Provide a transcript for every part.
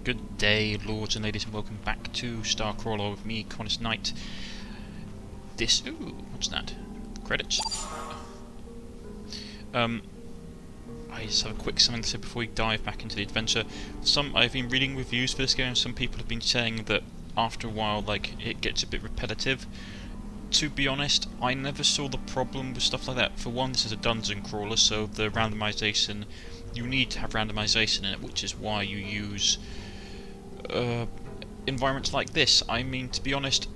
Good day, lords and ladies, and welcome back to StarCrawler with me, Cornish-Knight. What's that? Credits. I just have a quick something to say before we dive back into the adventure. I've been reading reviews for this game, and some people have been saying that after a while, it gets a bit repetitive. To be honest, I never saw the problem with stuff like that. For one, this is a dungeon crawler, so the randomization, you need to have randomization in it, which is why you use environments like this. I mean, to be honest,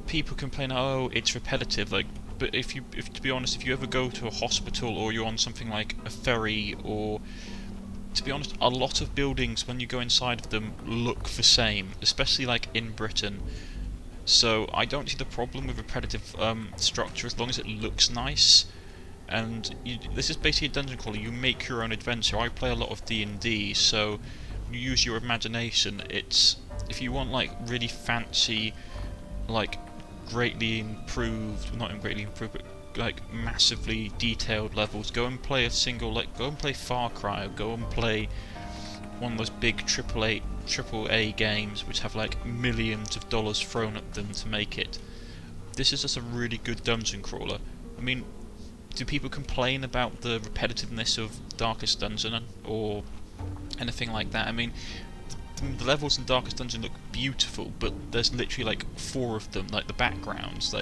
people complain, oh, it's repetitive, but to be honest, if you ever go to a hospital or you're on something like a ferry, or to be honest, a lot of buildings, when you go inside of them, look the same, especially like in Britain. So I don't see the problem with repetitive structure as long as it looks nice. And this is basically a dungeon crawler. You make your own adventure. I play a lot of D&D, so you use your imagination. If you want really fancy, greatly improved, not greatly improved, but massively detailed levels, go and play go and play Far Cry, or go and play one of those big triple A games which have millions of dollars thrown at them to make it. This is just a really good dungeon crawler. I mean, do people complain about the repetitiveness of Darkest Dungeon or anything like that? I mean, the levels in Darkest Dungeon look beautiful, but there's literally 4 of them, the backgrounds.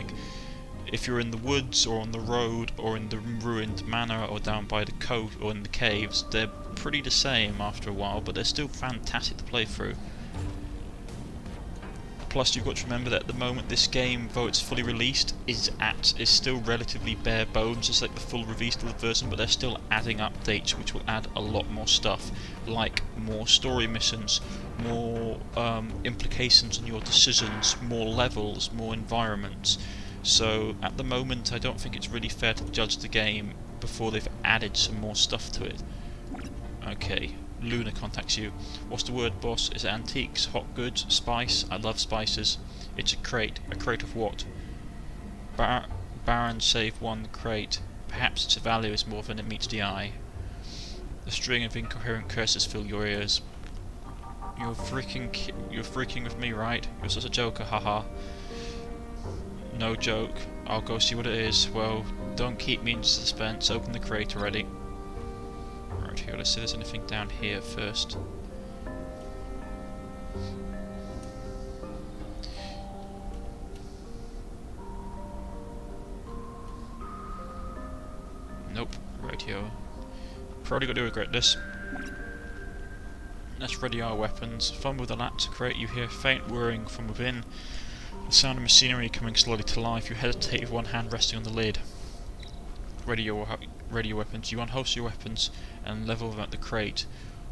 If you're in the woods or on the road or in the ruined manor or down by the coast or in the caves, they're pretty the same after a while, but they're still fantastic to play through. Plus, you've got to remember that at the moment this game, though it's fully released, is still relatively bare bones. It's the full released version, but they're still adding updates which will add a lot more stuff, like more story missions, more implications on your decisions, more levels, more environments. So at the moment, I don't think it's really fair to judge the game before they've added some more stuff to it. Okay. Luna contacts you. What's the word, boss? Is it antiques, hot goods, spice? I love spices. It's a crate. A crate of what? Baron save 1 crate. Perhaps its value is more than it meets the eye. A string of incoherent curses fill your ears. You're freaking with me, right? You're such a joker, haha. No joke. I'll go see what it is. Well, don't keep me in suspense. Open the crate already. Here, let's see if there's anything down here first. Nope, radio. Probably got to regret this. Let's ready our weapons. Fumble with the latch to crate, you hear faint whirring from within. The sound of machinery coming slowly to life. You hesitate with one hand resting on the lid. Ready your weapons. You unholster your weapons and level them at the crate.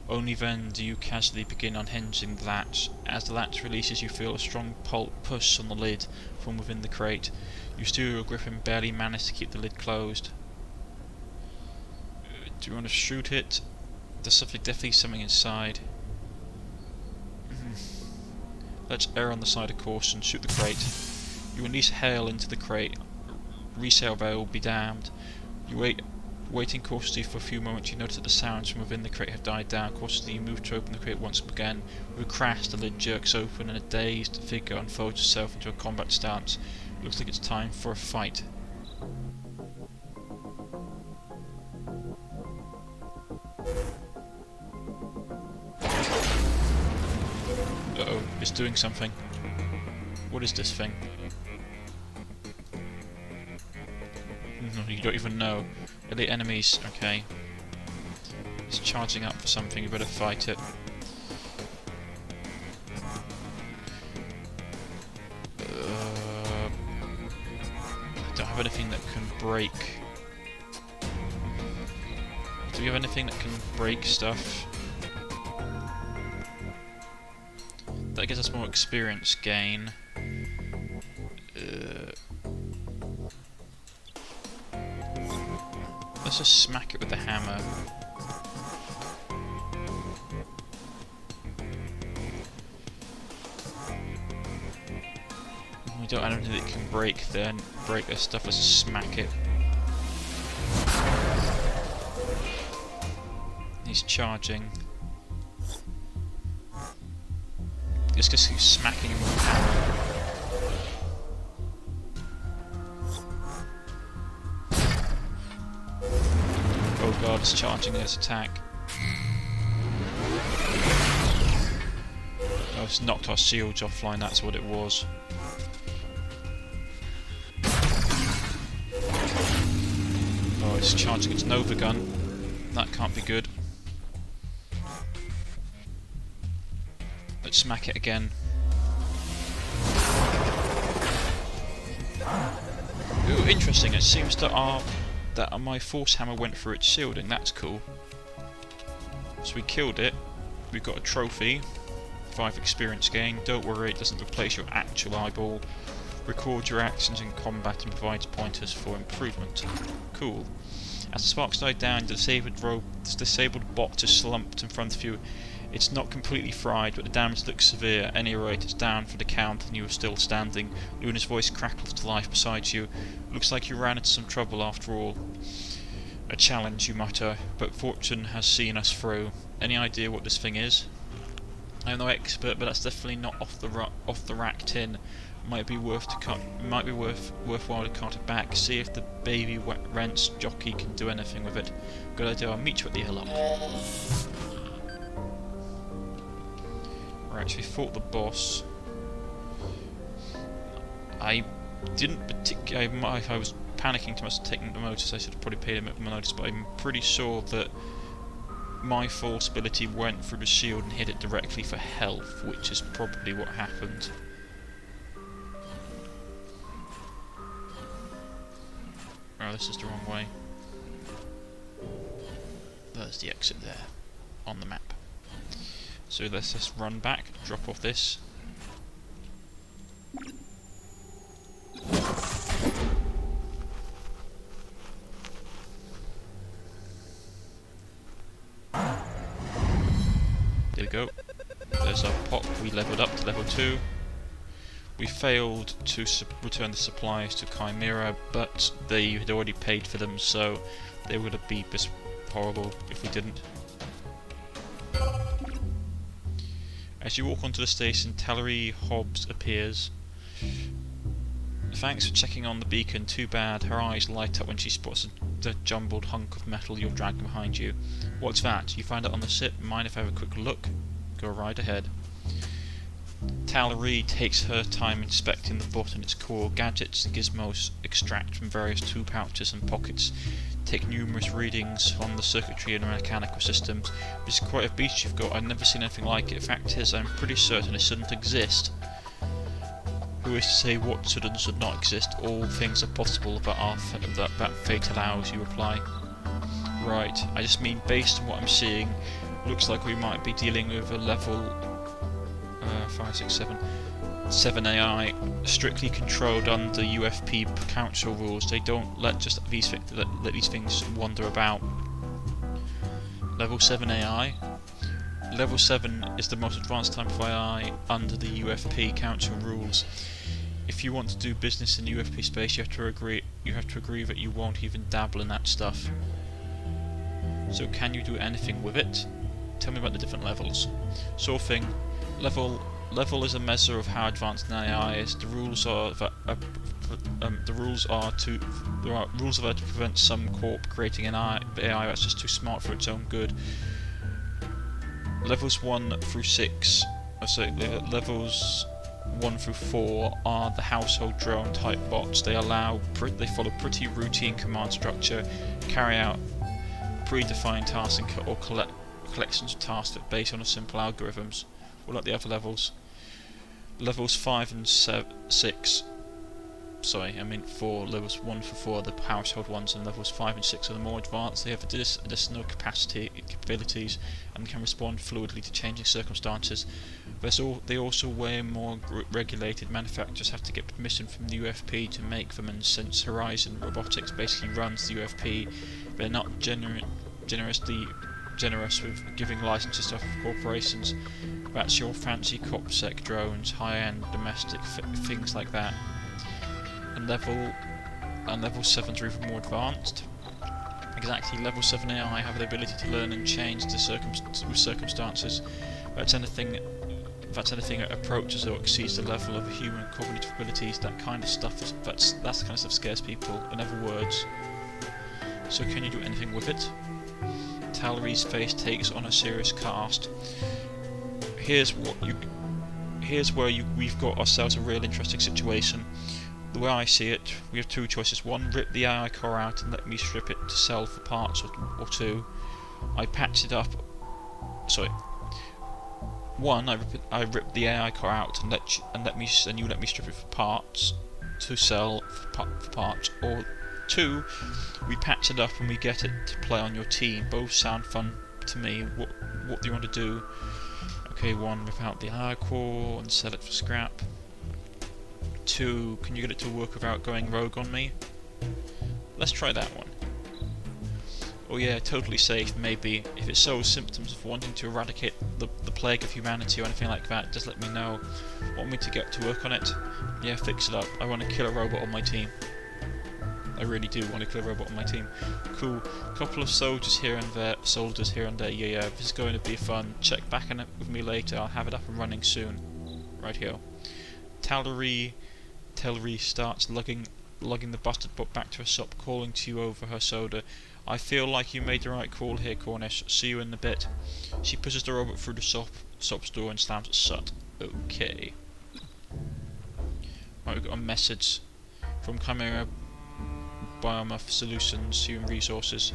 Only then do you casually begin unhinging the latch. As the latch releases, you feel a strong push on the lid from within the crate. You steal your grip and barely manage to keep the lid closed. Do you want to shoot it? There's definitely something inside. Let's err on the side of caution. Shoot the crate. You unleash hail into the crate. Resale value will be damned. You waiting cautiously for a few moments. You notice that the sounds from within the crate have died down. Cautiously you move to open the crate once again. With a crash, the lid jerks open and a dazed figure unfolds itself into a combat stance. It looks like it's time for a fight. Uh-oh, it's doing something. What is this thing? No, you don't even know. Elite enemies, okay. It's charging up for something, you better fight it. I don't have anything that can break. Do we have anything that can break stuff? That gives us more experience gain. Let's just smack it with the hammer. We don't have anything that can break their stuff. Let's just smack it. He's charging. It's just keep smacking him with power. Oh god, it's charging its attack. Oh, it's knocked our shields offline, that's what it was. Oh, it's charging its Nova gun. That can't be good. Let's smack it again. Ooh, interesting. It seems that my force hammer went through its shielding. That's cool. So we killed it. We got a trophy. 5 experience gain. Don't worry, it doesn't replace your actual eyeball. Record your actions in combat and provides pointers for improvement. Cool. As the sparks die down, the disabled bot is slumped in front of you. It's not completely fried, but the damage looks severe. At any rate, it's down for the count and you are still standing. Luna's voice crackles to life beside you. Looks like you ran into some trouble after all. A challenge, you mutter, but fortune has seen us through. Any idea what this thing is? I'm no expert, but that's definitely not off the rack tin. Might be worthwhile to cart it back. See if the baby rents jockey can do anything with it. Good idea. I'll meet you at the airlock. Right, so we fought the boss. I didn't particularly. I was panicking too much, taking the notice. I should have probably paid him more notice, but I'm pretty sure that my force ability went through the shield and hit it directly for health, which is probably what happened. Oh, this is the wrong way. There's the exit there, on the map. So let's just run back, drop off this. There we go. There's our pop. We leveled up to level 2. We failed to return the supplies to Chimera, but they had already paid for them, so they would have been horrible if we didn't. As you walk onto the station, Tallery Hobbs appears. Thanks for checking on the beacon. Too bad. Her eyes light up when she spots the jumbled hunk of metal you're dragging behind you. What's that? You find it on the ship. Mind if I have a quick look? Go right ahead. Tallery takes her time inspecting the bot and its core. Gadgets and gizmos extract from various tool pouches and pockets. Take numerous readings on the circuitry and mechanical systems. It's quite a beast you've got. I've never seen anything like it. Fact is, I'm pretty certain it shouldn't exist. Who is to say what should and should not exist? All things are possible, that fate allows, you reply. Right, I just mean based on what I'm seeing, looks like we might be dealing with a level 7 AI, strictly controlled under UFP Council rules. They don't let these things wander about. Level 7 AI. Level 7 is the most advanced type of AI under the UFP Council rules. If you want to do business in the UFP space, you have to agree that you won't even dabble in that stuff. So can you do anything with it? Tell me about the different levels. Sort of thing. Level is a measure of how advanced an AI is. The rules are that rules are to prevent some corp creating an AI that's just too smart for its own good. Levels 1 through 6, levels 1 through 4 are the household drone type bots. They follow pretty routine command structure, carry out predefined tasks or collections of tasks that are based on simple algorithms. What about the other levels? Levels 5 and 6. Sorry, I mean 4. Levels 1 for 4 are the household ones, and levels 5 and 6 are the more advanced. They have additional capabilities and can respond fluidly to changing circumstances. They also way more regulated. Manufacturers have to get permission from the UFP to make them, and since Horizon Robotics basically runs the UFP, they're not generous with giving licenses to corporations. That's your fancy CopSec drones, high-end domestic things like that. And level 7 are even more advanced. Exactly, level 7 AI have the ability to learn and change the circumstances. That's anything if that's anything that approaches or exceeds the level of human cognitive abilities, that kind of stuff that's the kind of stuff scares people. In other words, so can you do anything with it? Tallery's face takes on a serious cast. Here's where we've got ourselves a real interesting situation. The way I see it, we have two choices. One, rip the AI core out and let me strip it to sell for parts, or two, I patch it up. Sorry. One, I rip the AI core out and you let me strip it for parts to sell for parts, or two, we patch it up and we get it to play on your team. Both sound fun to me. What do you want to do? Okay, one, rip out the AI core and sell it for scrap. Two, can you get it to work without going rogue on me? Let's try that one. Oh yeah, totally safe, maybe. If it shows symptoms of wanting to eradicate the plague of humanity or anything like that, just let me know. Want me to get to work on it? Yeah, fix it up. I want to kill a robot on my team. I really do want to kill a robot on my team. Cool. Couple of soldiers here and there. Yeah, this is going to be fun. Check back on it with me later. I'll have it up and running soon. Right here. Tallery starts lugging the busted butt back to her shop, calling to you over her soda. I feel like you made the right call here, Cornish. See you in a bit. She pushes the robot through the shop's door and slams it shut. Okay. Right, we've got a message from Chimera Biomorph Solutions, Human Resources.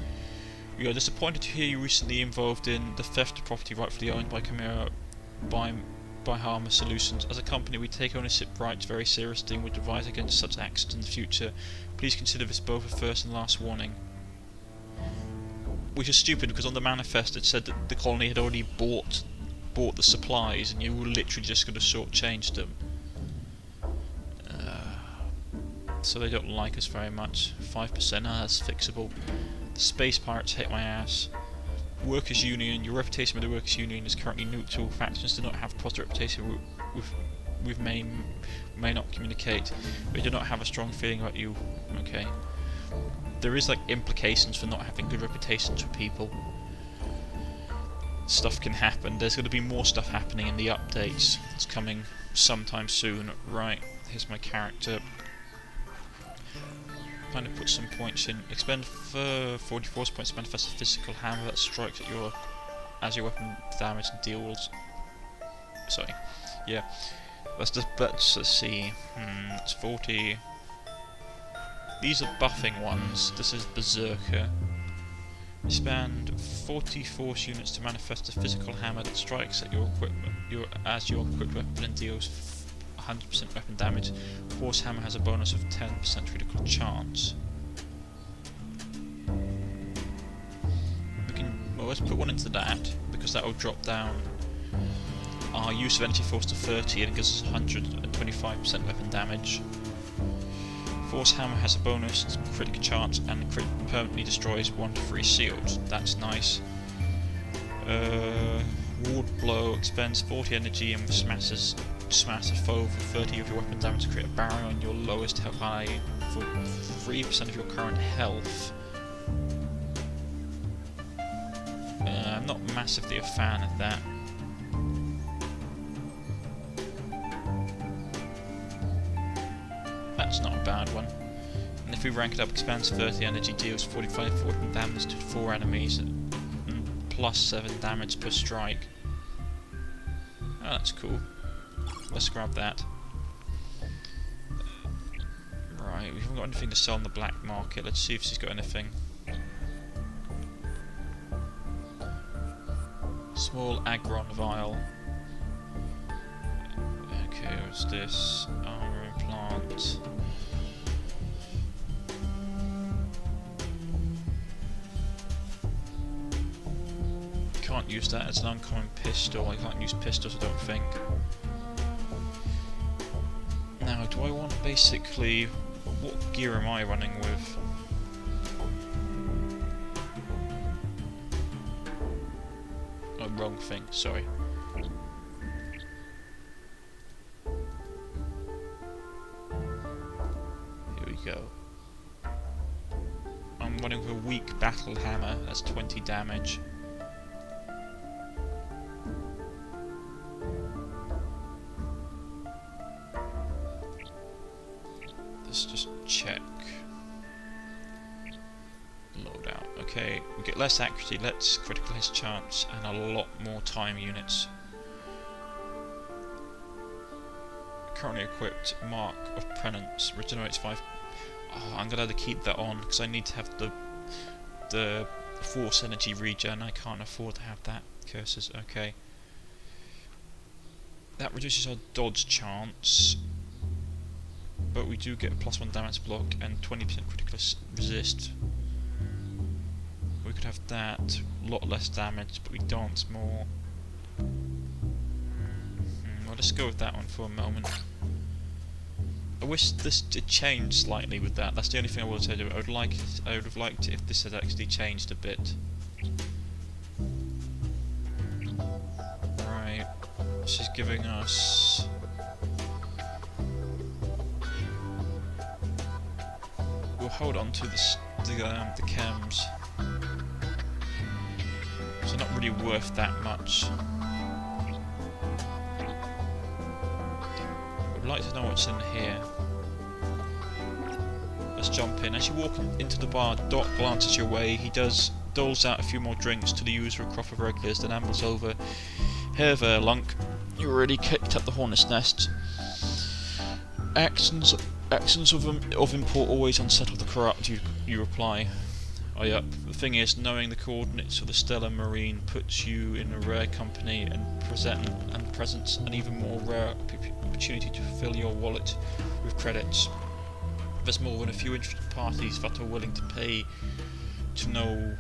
We are disappointed to hear you recently involved in the theft of property rightfully owned by Chimera Biomorph Solutions. As a company, we take ownership rights very seriously and would advise against such acts in the future. Please consider this both a first and last warning. Which is stupid, because on the manifest it said that the colony had already bought the supplies, and you were literally just going to shortchange them. So they don't like us very much. 5%, that's fixable. The space pirates hate my ass. Workers' Union, your reputation with the Workers' Union is currently neutral. Factions do not have a positive reputation with may not communicate. They do not have a strong feeling about you. Okay. There is like implications for not having good reputations with people. Stuff can happen. There's going to be more stuff happening in the updates. It's coming sometime soon. Right, here's my character. Kind of put some points in. Expend 44 points to manifest a physical hammer that strikes at as your weapon damage and deals. Sorry. Yeah. Let's see. It's 40. These are buffing ones. This is Berserker. Spend 40 force units to manifest a physical hammer that strikes at your equipment, as your equipped weapon and deals 100% weapon damage. Force hammer has a bonus of 10% critical chance. Well, let's put one into that, because that will drop down our use of energy force to 30 and it gives us 125% weapon damage. Force hammer has a bonus to critical chance and permanently destroys 1 to 3 shields. That's nice. Ward blow expends 40 energy and smash a foe for 30 of your weapon damage to create a barrier on your lowest health ally for 3% of your current health. I'm not massively a fan of that. That's not a bad one. And if we rank it up, expands 30 energy, deals 45 force damage to 4 enemies, and plus 7 damage per strike. Oh, that's cool. Let's grab that. Right, we haven't got anything to sell on the black market. Let's see if she's got anything. Small Agron vial. Okay, what's this? Armor implant. Can't use that as an uncommon pistol. I can't use pistols, I don't think. Now, do I want basically... what gear am I running with? Oh, wrong thing, sorry. Here we go. I'm running with a weak battle hammer, that's 20 damage. let's just check. Loadout. Okay, we get less accuracy, less critical hit chance, and a lot more time units. Currently equipped Mark of Penance, regenerates 5. Oh, I'm gonna have to keep that on because I need to have the force energy regen. I can't afford to have that. Curses. Okay. That reduces our dodge chance, but we do get a +1 damage block and 20% critical resist. We could have that, a lot less damage, but we dance more. Well, let's go with that one for a moment. I wish this did change slightly with that. That's the only thing I would say. I would have liked it if this had actually changed a bit. Right, this is giving us. We'll hold on to the chems. So not really worth that much. I'd like to know what's in here. Let's jump in. As you walk into the bar, Doc glances your way. He doles out a few more drinks to the usual crop of regulars, then ambles over. Hey there, Lunk. You already kicked at the hornet's nest. Actions of import always unsettle the corrupt, you reply. Oh yep, the thing is, knowing the coordinates of the Stellar Marine puts you in a rare company and presents an even more rare opportunity to fill your wallet with credits. There's more than a few interested parties that are willing to pay to know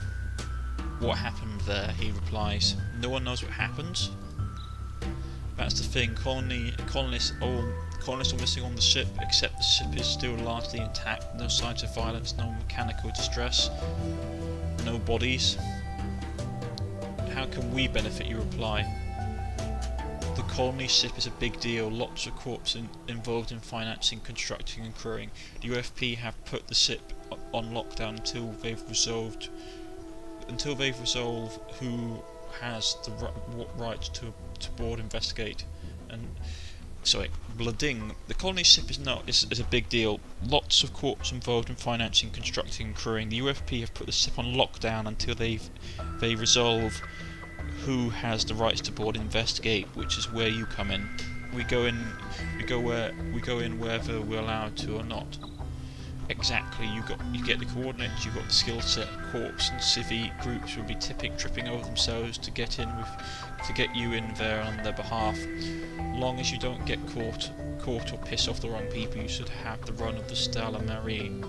what happened there, he replies. No one knows what happened? That's the thing, colonists are missing on the ship, except the ship is still largely intact, no signs of violence, no mechanical distress, no bodies. How can we benefit, you reply? The colony ship is a big deal, lots of corps involved in financing, constructing and crewing. The UFP have put the ship on lockdown until they've resolved who has the right to board, investigate, and blooding. The colony ship is a big deal. Lots of corps involved in financing, constructing, and crewing. The UFP have put the ship on lockdown until they resolve who has the rights to board, investigate, which is where you come in. We go in whether we're allowed to or not. Exactly. You get the coordinates. You got the skill set. Corps and civvy groups will be tripping over themselves to get you in there on their behalf. Long as you don't get caught or piss off the wrong people, you should have the run of the Stellar Marine.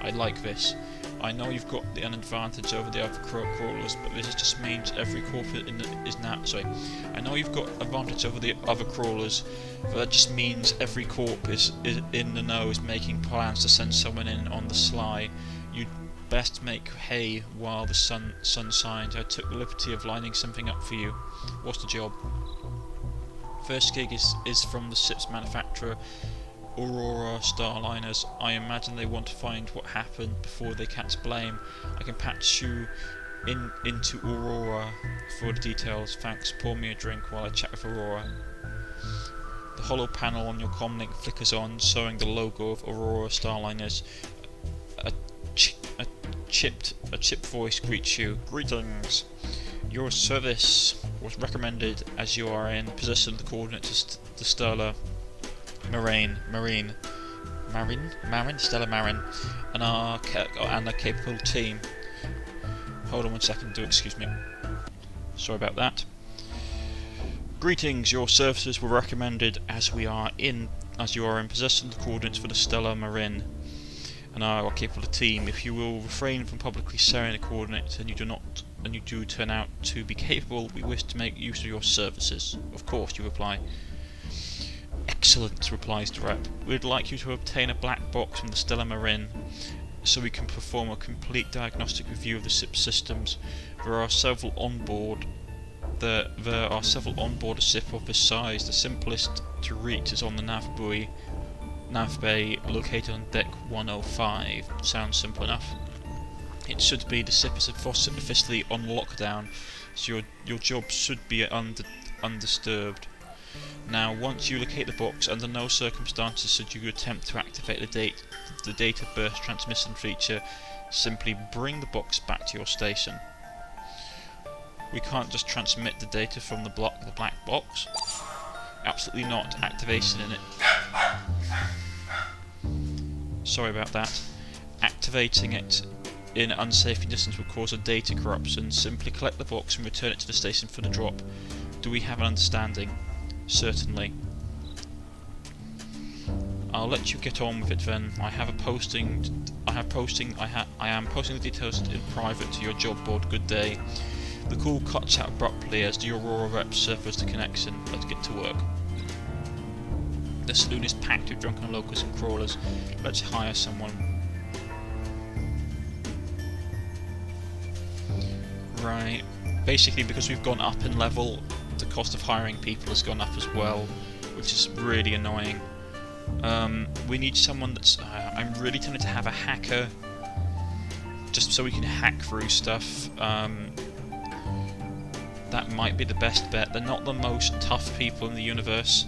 I like this. I know you've got an advantage over the other crawlers, but this just means every corp is now. I know you've got advantage over the other crawlers, but that just means every corp is in the know, is making plans to send someone in on the sly. You'd best make hay while the sun shines. I took the liberty of lining something up for you. What's the job? First gig is from the ship's manufacturer, Aurora Starliners. I imagine they want to find what happened before they catch blame. I can patch you into Aurora for the details. Thanks, pour me a drink while I chat with Aurora. The hollow panel on your comlink flickers on, showing the logo of Aurora Starliners. A chipped voice greets you. Greetings. Your service was recommended as you are in possession of the coordinates to the Stellar Marine, Stellar Marine, and a capable team. Hold on one second, excuse me. Sorry about that. Greetings, your services were recommended as you are in possession of the coordinates for the Stellar Marine, and our capable team. If you will refrain from publicly sharing the coordinates and you do turn out to be capable, we wish to make use of your services. Of course, you reply. Excellent, replies the rep. We'd like you to obtain a black box from the Stellar Marine so we can perform a complete diagnostic review of the ship's systems. There are several on board a ship of this size. The simplest to reach is on the nav bay located on deck 105. Sounds simple enough. It should be. The ship is officially on lockdown, so your job should be undisturbed. Now, once you locate the box, under no circumstances should you attempt to activate the data burst transmission feature. Simply bring the box back to your station. We can't just transmit the data from the black box. Absolutely not. Activation in it. Sorry about that. Activating it in unsafe conditions will cause a data corruption. Simply collect the box and return it to the station for the drop. Do we have an understanding? Certainly. I'll let you get on with it then. I am posting the details in private to your job board. Good day. The call cuts out abruptly as the Aurora rep severs the connection. Let's get to work. The saloon is packed with drunken locusts and crawlers. Let's hire someone. Right. Basically, because we've gone up in level, the cost of hiring people has gone up as well, which is really annoying. We need someone that's... I'm really tempted to have a hacker, just so we can hack through stuff. That might be the best bet. They're not the most tough people in the universe.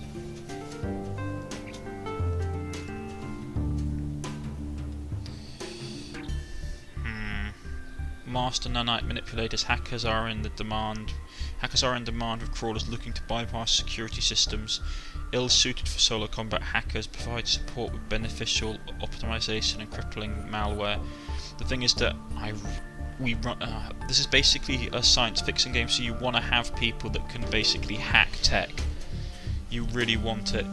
Master nanite manipulators. Hackers are in demand with crawlers looking to bypass security systems. Ill-suited for solo combat, hackers provide support with beneficial optimization and crippling malware. The thing is that this is basically a science fiction game, so you want to have people that can basically hack tech. You really want it.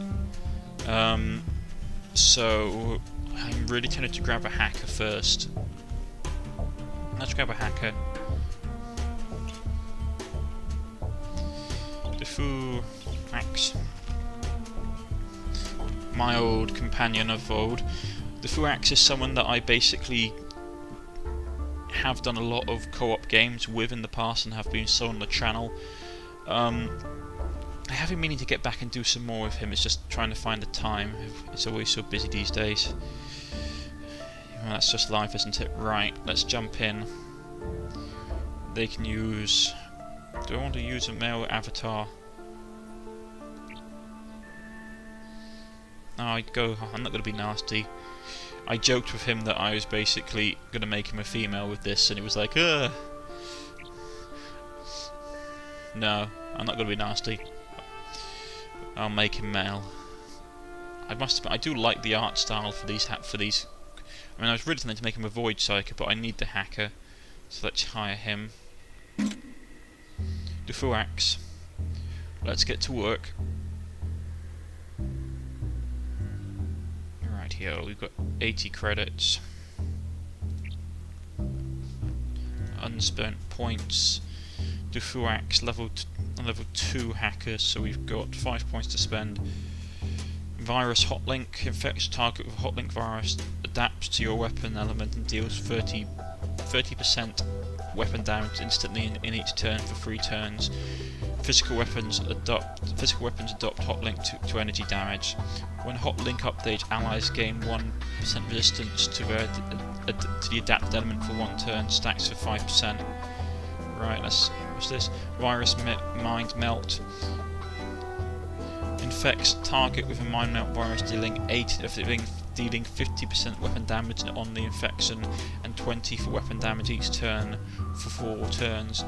So I'm really tempted to grab a hacker first. Let's grab a hacker. The Fu Axe. My old companion of old. The Fu Axe is someone that I basically have done a lot of co-op games with in the past and have been so on the channel. I have been meaning to get back and do some more with him. It's just trying to find the time. It's always so busy these days. Well, that's just life, isn't it? Right, let's jump in. They can use... Do I want to use a male avatar? No, I'm not going to be nasty. I joked with him that I was basically going to make him a female with this, and he was like, ugh. No, I'm not going to be nasty. I'll make him male. I do like the art style for these. I mean, I was really tempted to make him a void psyker, but I need the hacker, so let's hire him. The Fu Axe. Let's get to work. Right here, we've got 80 credits. Unspent points. The Fu Axe, level 2 hacker, so we've got 5 points to spend. Virus hotlink. Infects target with a hotlink virus. Adapts to your weapon element and deals 30% weapon damage instantly in each turn for 3 turns. Physical weapons adopt hotlink to energy damage. When hotlink updates, allies gain 1% resistance to the adapted element for 1 turn. Stacks for 5%. Right, what's this? Virus mind melt. Infects target with a mind melt virus, dealing 50% weapon damage on the infection and 20 for weapon damage each turn for 4 turns.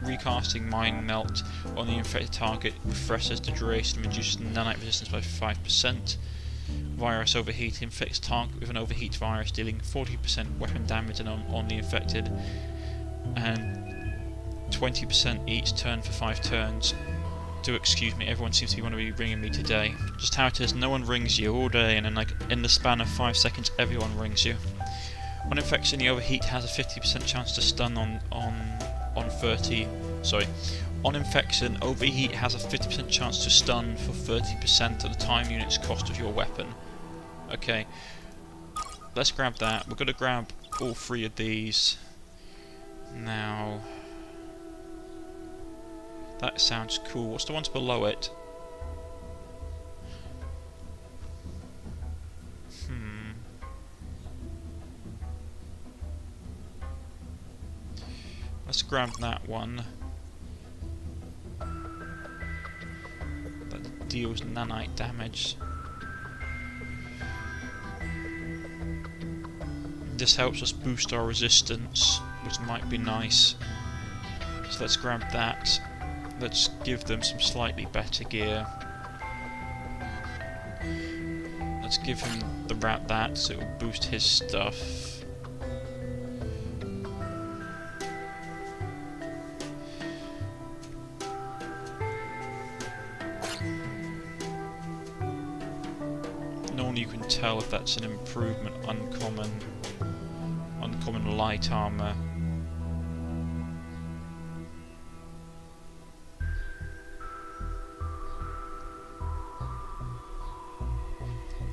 Recasting mind melt on the infected target refreshes the duration and reduces nanite resistance by 5%. Virus overheat infects target with an overheat virus, dealing 40% weapon damage on the infected and 20% each turn for 5 turns. Do excuse me, everyone seems to want to be ringing me today. Just how it is, no one rings you all day, and then like in the span of 5 seconds everyone rings you. On infection, the overheat has a 50% chance to stun on infection, overheat has a 50% chance to stun for 30% of the time unit's cost of your weapon. Okay, let's grab that. We're going to grab all 3 of these. Now, that sounds cool. What's the ones below it? Let's grab that one. deals nanite damage. This helps us boost our resistance, which might be nice. So let's grab that. Let's give them some slightly better gear. Let's give him the rat that, so it will boost his stuff. Normally you can tell if that's an improvement. Uncommon light armor.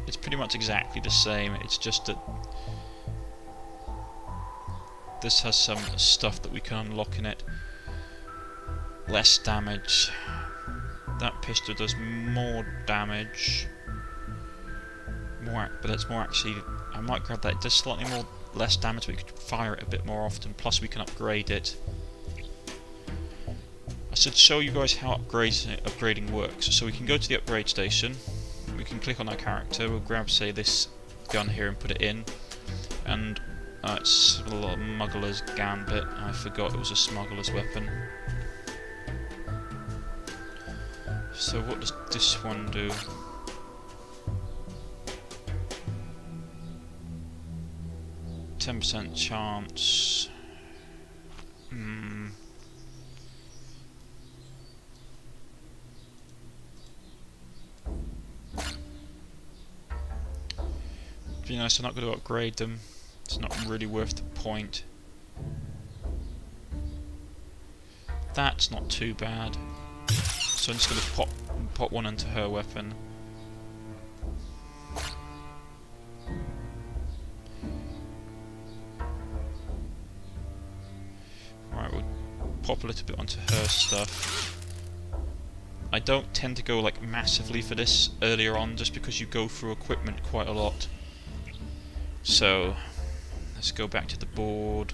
It's pretty much exactly the same, it's just that this has some stuff that we can unlock in it. Less damage. That pistol does more damage. But that's more actually... I might grab that. It does slightly less damage, but we could fire it a bit more often. Plus we can upgrade it. I should show you guys how upgrading works. So we can go to the upgrade station. We can click on our character. We'll grab, say, this gun here and put it in. And it's a little smuggler's gambit. I forgot it was a smuggler's weapon. So what does this one do? %10 chance. To be honest, I'm not going to upgrade them. It's not really worth the point. That's not too bad. So I'm just going to pop one into her weapon. Right, we'll pop a little bit onto her stuff. I don't tend to go like massively for this earlier on, just because you go through equipment quite a lot. So let's go back to the board.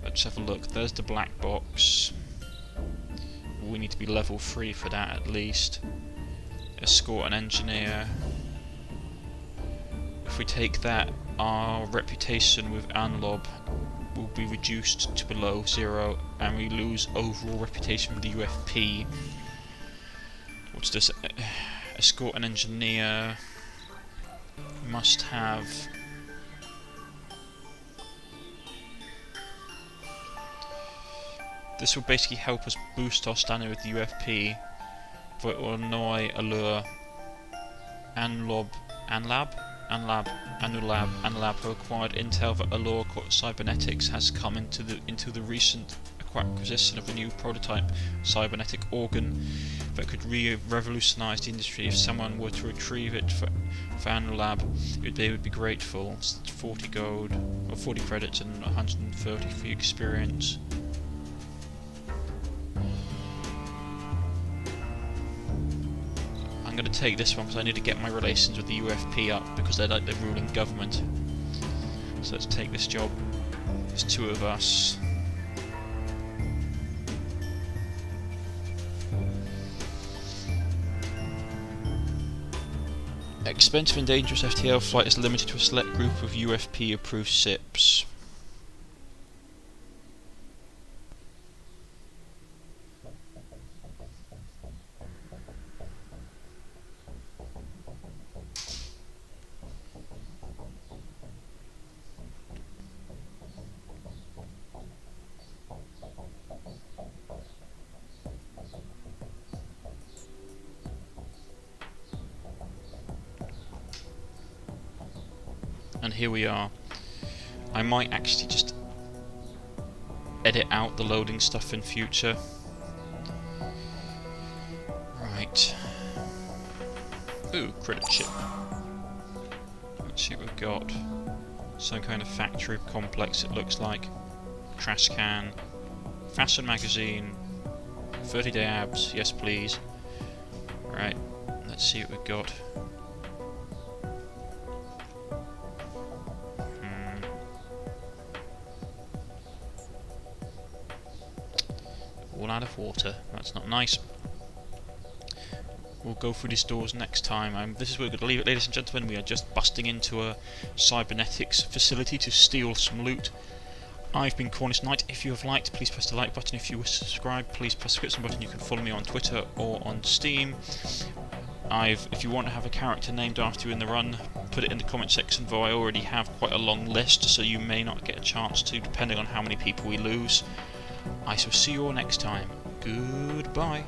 Let's have a look. There's the black box. We need to be level 3 for that at least. Escort and engineer. If we take that, our reputation with Anlob will be reduced to below 0, and we lose overall reputation with the UFP. What's this? Escort and engineer must have. This will basically help us boost our standing with the UFP, but it will annoy Allure, Anlab, who acquired intel that Allure Cybernetics has come into the recent acquisition of a new prototype cybernetic organ that could revolutionise the industry. If someone were to retrieve it for Anlab, they would be grateful. It's 40 gold, or 40 credits, and 130 for experience. I'm going to take this one because I need to get my relations with the UFP up, because they're like the ruling government. So let's take this job. There's 2 of us. Expensive and dangerous FTL flight is limited to a select group of UFP approved SIPs. And here we are. I might actually just edit out the loading stuff in future. Right. Ooh, credit chip. Let's see what we've got. Some kind of factory complex, it looks like. Trash can. Fashion magazine. 30-day abs, yes please. Right, let's see what we've got. All out of water. That's not nice. We'll go through these doors next time. This is where we're going to leave it, ladies and gentlemen. We are just busting into a cybernetics facility to steal some loot. I've been Cornish-Knight. If you have liked, please press the like button. If you wish to subscribe, please press the subscription button. You can follow me on Twitter or on Steam. If you want to have a character named after you in the run, put it in the comment section, though I already have quite a long list, so you may not get a chance to, depending on how many people we lose. I shall see you all next time. Goodbye.